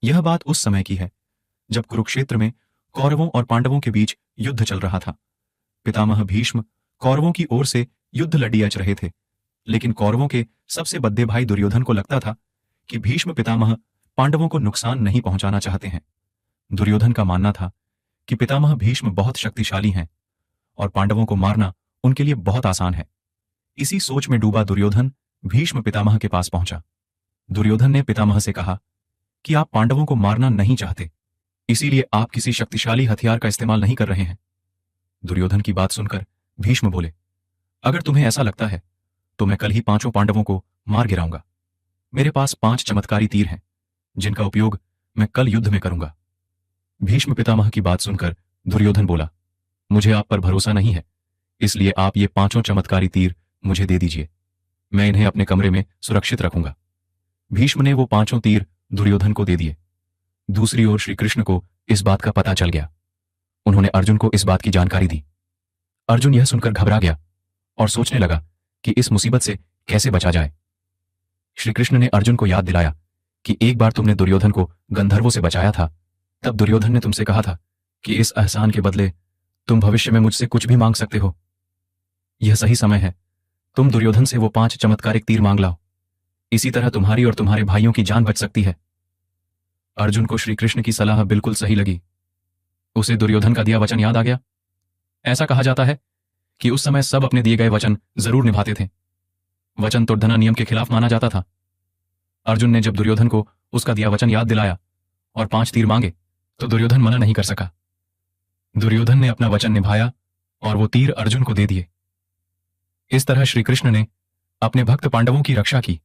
यह बात उस समय की है जब कुरुक्षेत्र में कौरवों और पांडवों के बीच युद्ध चल रहा था। पितामह भीष्म कौरवों की ओर से युद्ध लड़ी अच रहे थे, लेकिन कौरवों के सबसे बद्दे भाई दुर्योधन को लगता था कि भीष्म पितामह पांडवों को नुकसान नहीं पहुंचाना चाहते हैं। दुर्योधन का मानना था कि पितामह भीष्म बहुत शक्तिशाली हैं और पांडवों को मारना उनके लिए बहुत आसान है। इसी सोच में डूबा दुर्योधन भीष्म पितामह के पास पहुंचा। दुर्योधन ने पितामह से कहा कि आप पांडवों को मारना नहीं चाहते, इसीलिए आप किसी शक्तिशाली हथियार का इस्तेमाल नहीं कर रहे हैं। दुर्योधन की बात सुनकर भीष्म बोले, अगर तुम्हें ऐसा लगता है तो मैं कल ही 5 पांडवों को मार गिराऊंगा। मेरे पास 5 चमत्कारी तीर हैं जिनका उपयोग मैं कल युद्ध में करूंगा। भीष्म पितामह की बात सुनकर दुर्योधन बोला, मुझे आप पर भरोसा नहीं है, इसलिए आप ये 5 चमत्कारी तीर मुझे दे दीजिए। मैं इन्हें अपने कमरे में सुरक्षित रखूंगा। भीष्म ने वो 5 तीर दुर्योधन को दे दिए। दूसरी ओर श्री कृष्ण को इस बात का पता चल गया। उन्होंने अर्जुन को इस बात की जानकारी दी। अर्जुन यह सुनकर घबरा गया और सोचने लगा कि इस मुसीबत से कैसे बचा जाए। श्री कृष्ण ने अर्जुन को याद दिलाया कि एक बार तुमने दुर्योधन को गंधर्वों से बचाया था। तब दुर्योधन ने तुमसे कहा था कि इस एहसान के बदले तुम भविष्य में मुझसे कुछ भी मांग सकते हो। यह सही समय है, तुम दुर्योधन से वो 5 चमत्कारिक तीर मांग लाओ। इसी तरह तुम्हारी और तुम्हारे भाइयों की जान बच सकती है। अर्जुन को श्री कृष्ण की सलाह बिल्कुल सही लगी। उसे दुर्योधन का दिया वचन याद आ गया। ऐसा कहा जाता है कि उस समय सब अपने दिए गए वचन जरूर निभाते थे। वचन तोड़ना नियम के खिलाफ माना जाता था। अर्जुन ने जब दुर्योधन को उसका दिया वचन याद दिलाया और 5 तीर मांगे तो दुर्योधन मना नहीं कर सका। दुर्योधन ने अपना वचन निभाया और वो तीर अर्जुन को दे दिए। इस तरह श्री कृष्ण ने अपने भक्त पांडवों की रक्षा की।